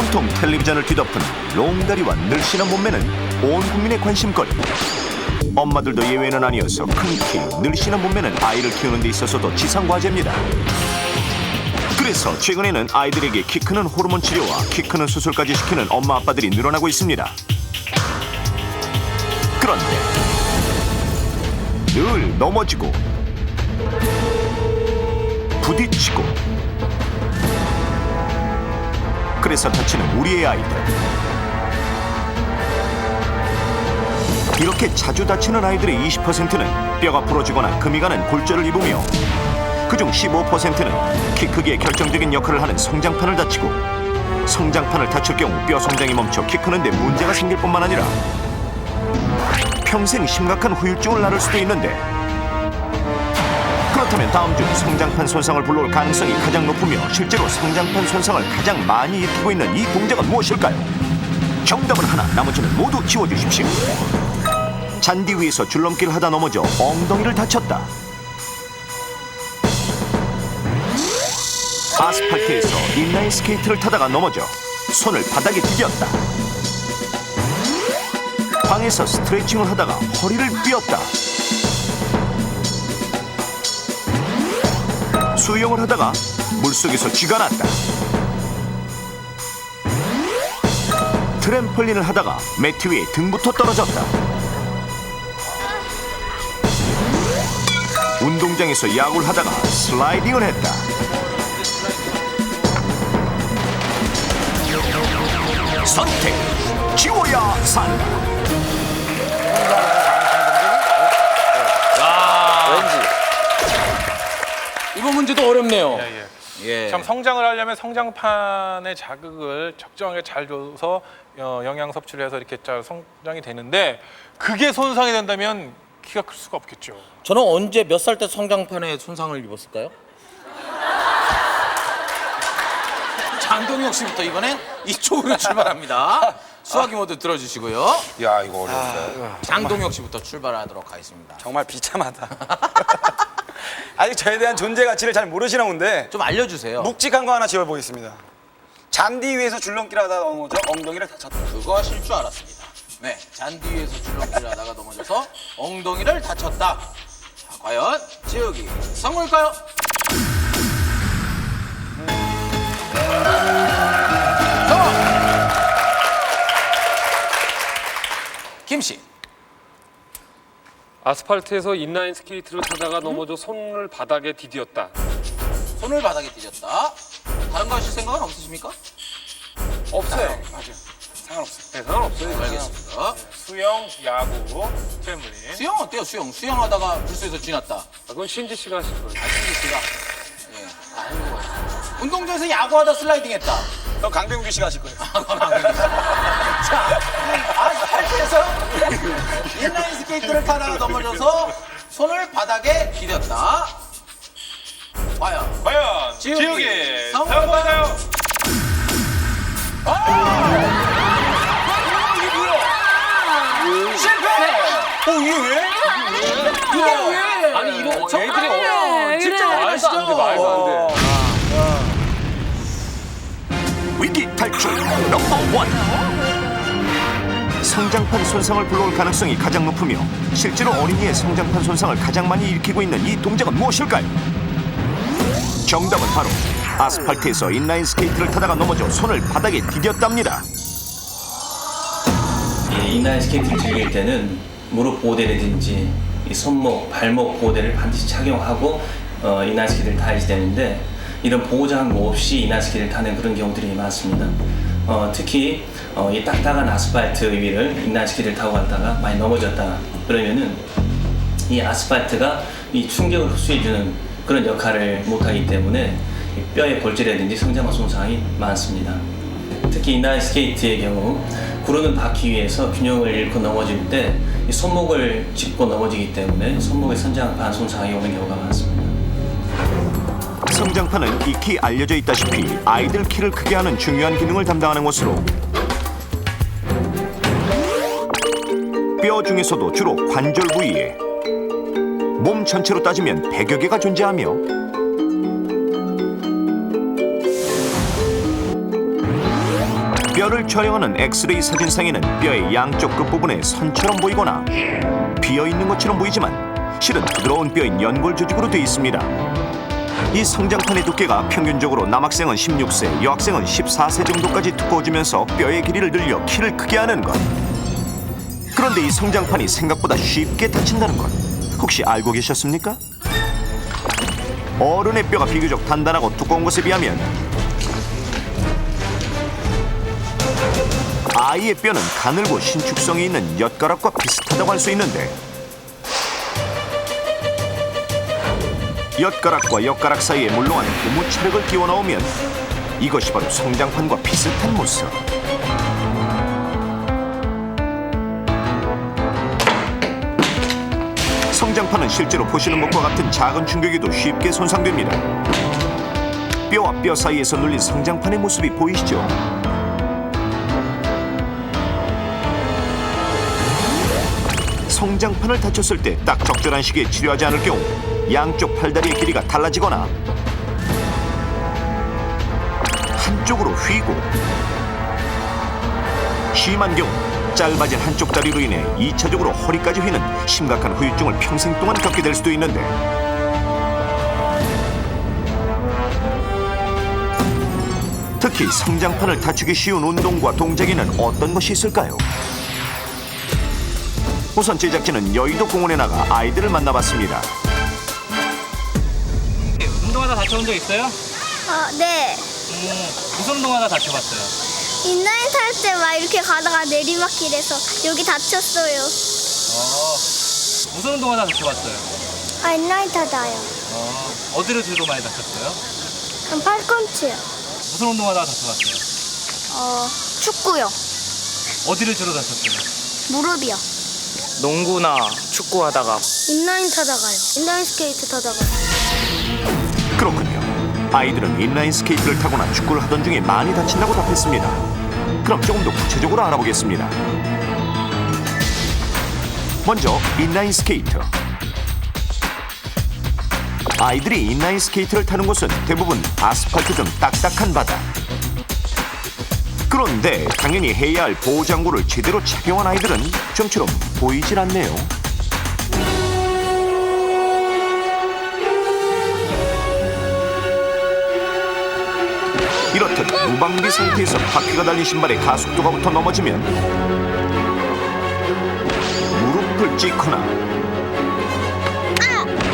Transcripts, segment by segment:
온통 텔레비전을 뒤덮은 롱다리와 늘씬한 몸매는 온 국민의 관심거리. 엄마들도 예외는 아니어서 큰 키, 늘씬한 몸매는 아이를 키우는 데 있어서도 지상과제입니다. 그래서 최근에는 아이들에게 키 크는 호르몬 치료와 키 크는 수술까지 시키는 엄마 아빠들이 늘어나고 있습니다. 그런데 늘 넘어지고 부딪히고 그래서 다치는 우리의 아이들. 이렇게 자주 다치는 아이들의 20%는 뼈가 부러지거나 금이 가는 골절을 입으며 그중 15%는 키 크기에 결정적인 역할을 하는 성장판을 다치고 성장판을 다칠 경우 뼈 성장이 멈춰 키 크는데 문제가 생길 뿐만 아니라 평생 심각한 후유증을 앓을 수도 있는데, 그렇다면 다음 중 성장판 손상을 불러올 가능성이 가장 높으며 실제로 성장판 손상을 가장 많이 일으키고 있는 이 동작은 무엇일까요? 정답은 하나, 나머지는 모두 지워주십시오. 잔디 위에서 줄넘기를 하다 넘어져 엉덩이를 다쳤다. 아스팔트에서 인라인 스케이트를 타다가 넘어져 손을 바닥에 디뎠다. 방에서 스트레칭을 하다가 허리를 삐었다. 수영을 하다가 물속에서 쥐가 났다. 트램펄린을 하다가 매트 위에 등부터 떨어졌다. 운동장에서 야구를 하다가 슬라이딩을 했다. 선택, 지워야 산다. 왠지. 이번 문제도 어렵네요. 예. 참 성장을 하려면 성장판의 자극을 적정하게 잘 줘서 영양 섭취를 해서 이렇게 잘 성장이 되는데 그게 손상이 된다면 키가 클 수가 없겠죠. 저는 언제 몇 살 때 성장판에 손상을 입었을까요? 장동혁 씨부터 이번엔 이쪽으로 출발합니다. 수학이 모두 들어주시고요. 야, 이거 어려운데. 장동혁 씨부터 출발하도록 하겠습니다. 정말 비참하다. 아직 저에 대한 존재 가치를 잘 모르시나 본데 좀 알려주세요. 묵직한 거 하나 지어보겠습니다. 잔디 위에서 줄넘기를 하다가 넘어져 엉덩이를 다쳤다. 그거 하실 줄 알았습니다. 네, 잔디 위에서 줄넘기를 하다가 넘어져서 엉덩이를 다쳤다. 자, 과연 지우기 성공일까요? 성공! 김 씨. 아스팔트에서 인라인 스케이트를 타다가 넘어져 손을 바닥에 디뎠다. 손을 바닥에 디뎠다. 다른 거 하실 생각은 없으십니까? 없어요. 맞아요. 상관없어요. 네, 상관없어요. 알겠습니다. 수영, 야구, 트램블린. 수영 어때요? 수영하다가 불수에서 쥐났다. 아, 그건 신지 씨가 하실 거예요. 신지 씨가. 예. 아는 것 같아요. 운동장에서 야구하다 슬라이딩했다. 그럼 강병규 씨가 하실 거예요. 자, 아스팔트에서 인라인 스케이트를 타다가 넘어져서 손을 바닥에 디뎠다. 과연 지우기 성공일까요? 이게 뭐야? 실패! 이게 왜? 이게 왜? 아니, 이거 애들이 진짜 말도 안 돼, 말도 안 돼. 위기 탈출 넘버 원. 성장판 손상을 불러올 가능성이 가장 높으며 실제로 어린이의 성장판 손상을 가장 많이 일으키고 있는 이 동작은 무엇일까요? 정답은 바로 아스팔트에서 인라인 스케이트를 타다가 넘어져 손을 바닥에 디뎠답니다. 인라인 스케이트를 즐길 때는 무릎 보호대라든지 이 손목, 발목 보호대를 반드시 착용하고 인라인 스케이트를 타야 되는데 이런 보호장구 없이 인라인 스케이트를 타는 그런 경우들이 많습니다. 특히 이 딱딱한 아스팔트 위를 인라인 스케이트를 타고 갔다가 많이 넘어졌다 그러면은 이 아스팔트가 이 충격을 흡수해주는 그런 역할을 못하기 때문에 뼈의 골절이라든지 성장판 손상이 많습니다. 특히 인라인 스케이트의 경우 구르는 바퀴 위에서 균형을 잃고 넘어질 때 이 손목을 짚고 넘어지기 때문에 손목의 성장판 손상이 오는 경우가 많습니다. 성장판은 익히 알려져 있다시피 아이들 키를 크게 하는 중요한 기능을 담당하는 것으로 뼈 중에서도 주로 관절 부위에 몸 전체로 따지면 100여 개가 존재하며 뼈를 촬영하는 엑스레이 사진상에는 뼈의 양쪽 끝부분에 선처럼 보이거나 비어있는 것처럼 보이지만 실은 부드러운 뼈인 연골 조직으로 되어 있습니다. 이 성장판의 두께가 평균적으로 남학생은 16세, 여학생은 14세 정도까지 두꺼워지면서 뼈의 길이를 늘려 키를 크게 하는 것. 그런데 이 성장판이 생각보다 쉽게 다친다는 것 혹시 알고 계셨습니까? 어른의 뼈가 비교적 단단하고 두꺼운 것에 비하면 아이의 뼈는 가늘고 신축성이 있는 엿가락과 비슷하다고 할 수 있는데 엿가락과 엿가락 사이에 물렁한 고무차력을 끼워 넣으면 이것이 바로 성장판과 비슷한 모습. 성장판은 실제로 보시는 것과 같은 작은 충격에도 쉽게 손상됩니다. 뼈와 뼈 사이에서 눌린 성장판의 모습이 보이시죠? 성장판을 다쳤을 때 딱 적절한 시기에 치료하지 않을 경우 양쪽 팔다리의 길이가 달라지거나 한쪽으로 휘고 심한 경우 짧아진 한쪽 다리로 인해 2차적으로 허리까지 휘는 심각한 후유증을 평생 동안 겪게 될 수도 있는데 특히 성장판을 다치기 쉬운 운동과 동작에는 어떤 것이 있을까요? 우선 제작진은 여의도 공원에 나가 아이들을 만나봤습니다. 운동하다 다쳐본 적 있어요? 네. 무슨 운동하다 다쳐봤어요? 인라인 탈 때 막 이렇게 가다가 내리막길에서 여기 다쳤어요. 무슨 운동하다 다쳐봤어요? 아, 인라인 타다요. 어디를 주로 많이 다쳤어요? 그럼 팔꿈치요. 무슨 운동하다 다쳐봤어요? 축구요. 어디를 주로 다쳤어요? 무릎이요. 농구나 축구하다가 인라인 타다가요. 인라인 스케이트 타다가요. 그렇군요. 아이들은 인라인 스케이트를 타거나 축구를 하던 중에 많이 다친다고 답했습니다. 그럼 조금 더 구체적으로 알아보겠습니다. 먼저 인라인 스케이트. 아이들이 인라인 스케이트를 타는 곳은 대부분 아스팔트 등 딱딱한 바다. 그런데 당연히 해야 할 보호장구를 제대로 착용한 아이들은 좀처럼 보이질 않네요. 이렇듯 무방비 상태에서 바퀴가 달린 신발에 가속도가 붙어 넘어지면 무릎을 찢거나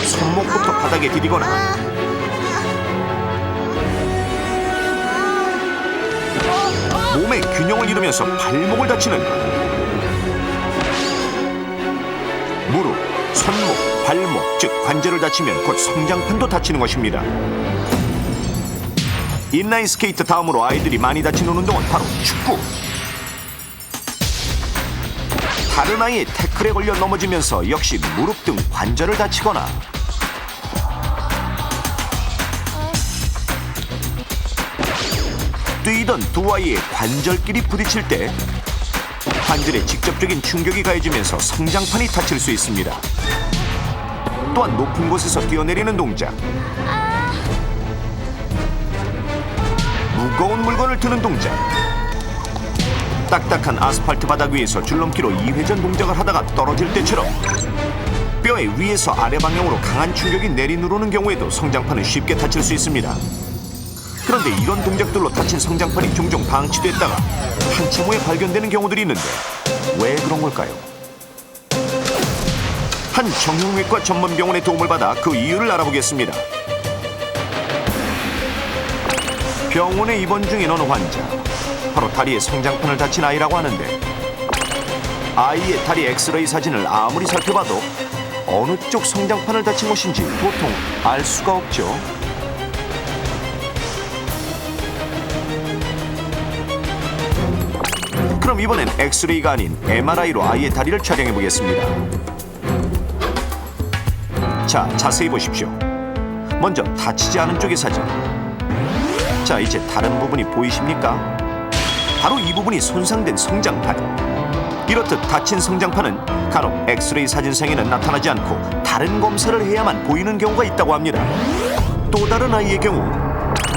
손목부터 바닥에 디디거나 몸의 균형을 잃으면서 발목을 다치는 것. 무릎, 손목, 발목, 즉 관절을 다치면 곧 성장판도 다치는 것입니다. 인라인 스케이트 다음으로 아이들이 많이 다치는 운동은 바로 축구. 다른 아이의 태클에 걸려 넘어지면서 역시 무릎 등 관절을 다치거나 뛰던 두 아이의 관절끼리 부딪힐 때 관절에 직접적인 충격이 가해지면서 성장판이 다칠 수 있습니다. 또한 높은 곳에서 뛰어내리는 동작, 무거운 물건을 드는 동작, 딱딱한 아스팔트 바닥 위에서 줄넘기로 2회전 동작을 하다가 떨어질 때처럼 뼈의 위에서 아래 방향으로 강한 충격이 내리누르는 경우에도 성장판은 쉽게 다칠 수 있습니다. 그런데 이런 동작들로 다친 성장판이 종종 방치됐다가 한참 후에 발견되는 경우들이 있는데 왜 그런 걸까요? 한 정형외과 전문 병원의 도움을 받아 그 이유를 알아보겠습니다. 병원에 입원 중인 어느 환자, 바로 다리에 성장판을 다친 아이라고 하는데 아이의 다리 엑스레이 사진을 아무리 살펴봐도 어느 쪽 성장판을 다친 것인지 도통 알 수가 없죠. 그럼 이번엔 엑스레이가 아닌 MRI로 아이의 다리를 촬영해 보겠습니다. 자, 자세히 보십시오. 먼저 다치지 않은 쪽의 사진. 자, 이제 다른 부분이 보이십니까? 바로 이 부분이 손상된 성장판. 이렇듯 다친 성장판은 간혹 엑스레이 사진상에는 나타나지 않고 다른 검사를 해야만 보이는 경우가 있다고 합니다. 또 다른 아이의 경우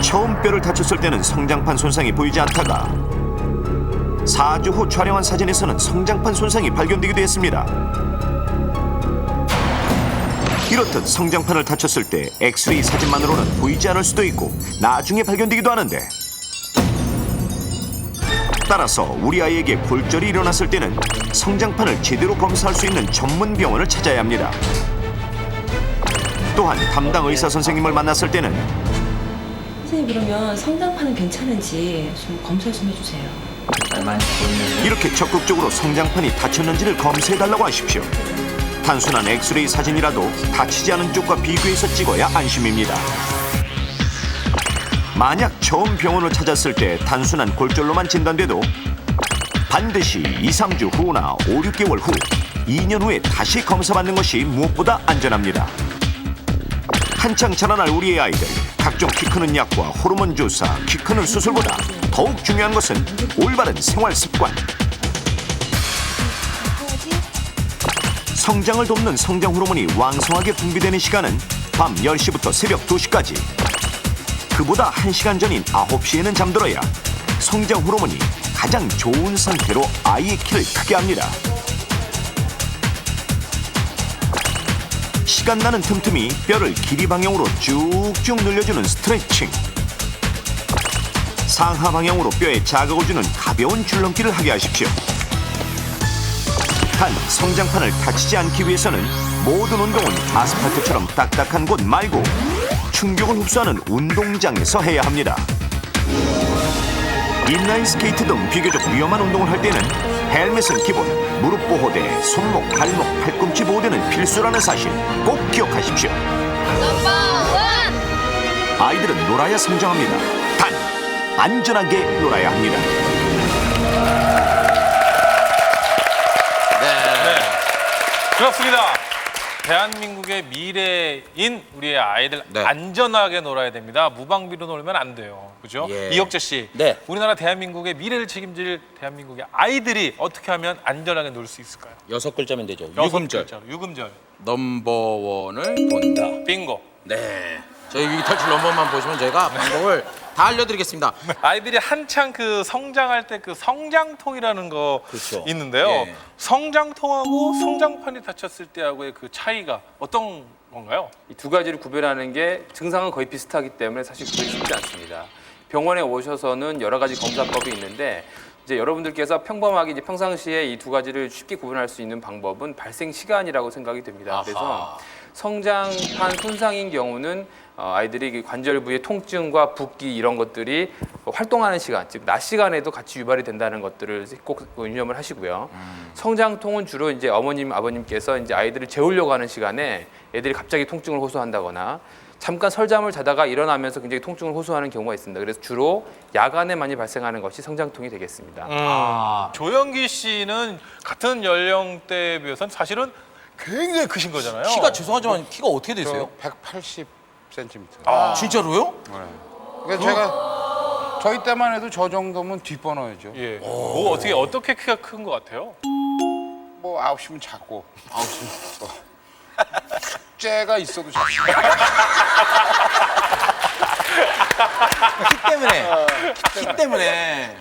처음 뼈를 다쳤을 때는 성장판 손상이 보이지 않다가 4주 후 촬영한 사진에서는 성장판 손상이 발견되기도 했습니다. 이렇듯 성장판을 다쳤을 때 엑스레이 사진만으로는 보이지 않을 수도 있고 나중에 발견되기도 하는데, 따라서 우리 아이에게 골절이 일어났을 때는 성장판을 제대로 검사할 수 있는 전문 병원을 찾아야 합니다. 또한 담당 의사 선생님을 만났을 때는 선생님, 그러면 성장판은 괜찮은지 좀 검사 좀 해주세요. 이렇게 적극적으로 성장판이 다쳤는지를 검사해달라고 하십시오. 단순한 엑스레이 사진이라도 다치지 않은 쪽과 비교해서 찍어야 안심입니다. 만약 처음 병원을 찾았을 때 단순한 골절로만 진단돼도 반드시 2, 3주 후나 5, 6개월 후, 2년 후에 다시 검사받는 것이 무엇보다 안전합니다. 한창 자라날 우리의 아이들, 각종 키 크는 약과 호르몬 주사, 키 크는 수술보다 더욱 중요한 것은 올바른 생활 습관. 성장을 돕는 성장 호르몬이 왕성하게 분비되는 시간은 밤 10시부터 새벽 2시까지. 그보다 1시간 전인 9시에는 잠들어야 성장 호르몬이 가장 좋은 상태로 아이의 키를 크게 합니다. 시간 나는 틈틈이 뼈를 길이 방향으로 쭉쭉 늘려주는 스트레칭, 상하 방향으로 뼈에 자극을 주는 가벼운 줄넘기를 하게 하십시오. 단, 성장판을 다치지 않기 위해서는 모든 운동은 아스팔트처럼 딱딱한 곳 말고 충격을 흡수하는 운동장에서 해야 합니다. 인라인 스케이트 등 비교적 위험한 운동을 할 때는 헬멧은 기본, 무릎 보호대, 손목, 발목, 팔꿈치 보호대는 필수라는 사실 꼭 기억하십시오. 아이들은 놀아야 성장합니다. 단, 안전하게 놀아야 합니다. 그렇습니다. 대한민국의 미래인 우리의 아이들 네. 안전하게 놀아야 됩니다. 무방비로 놀면 안 돼요. 그죠? 예. 이혁재 씨. 네. 우리나라 대한민국의 미래를 책임질 대한민국의 아이들이 어떻게 하면 안전하게 놀 수 있을까요? 6글자면 되죠. 여섯 유금절. 글자로, 유금절. 넘버원을 본다. 빙고. 네. 저희 위기탈출 넘버만 보시면 저희가 방법을 다 알려드리겠습니다. 아이들이 한창 그 성장할 때 그 성장통이라는 거 그렇죠. 있는데요. 예. 성장통하고 성장판이 다쳤을 때하고의 그 차이가 어떤 건가요? 이 두 가지를 구별하는 게 증상은 거의 비슷하기 때문에 사실 그게 쉽지 않습니다. 병원에 오셔서는 여러 가지 검사법이 있는데 이제 여러분들께서 평범하게 이제 평상시에 이 두 가지를 쉽게 구분할 수 있는 방법은 발생 시간이라고 생각이 됩니다. 그래서 성장판 손상인 경우는 아이들이 관절 부위의 통증과 붓기 이런 것들이 활동하는 시간, 즉 낮 시간에도 같이 유발이 된다는 것들을 꼭 유념을 하시고요. 성장통은 주로 이제 어머님, 아버님께서 이제 아이들을 재우려고 하는 시간에 애들이 갑자기 통증을 호소한다거나 잠깐 설잠을 자다가 일어나면서 굉장히 통증을 호소하는 경우가 있습니다. 그래서 주로 야간에 많이 발생하는 것이 성장통이 되겠습니다. 조영기 씨는 같은 연령대에 비해서는 사실은 굉장히 크신 거잖아요. 키가 죄송하지만 키가 어떻게 되세요? 180cm. 진짜로요? 그러니까 제가 저희 때만 해도 저 정도면 뒷번호였죠. 예. 뭐 어떻게 키가 큰 것 같아요? 뭐 9시면 자고 9시면 숙제가 있어도 자고. 키 때문에. 키 때문에.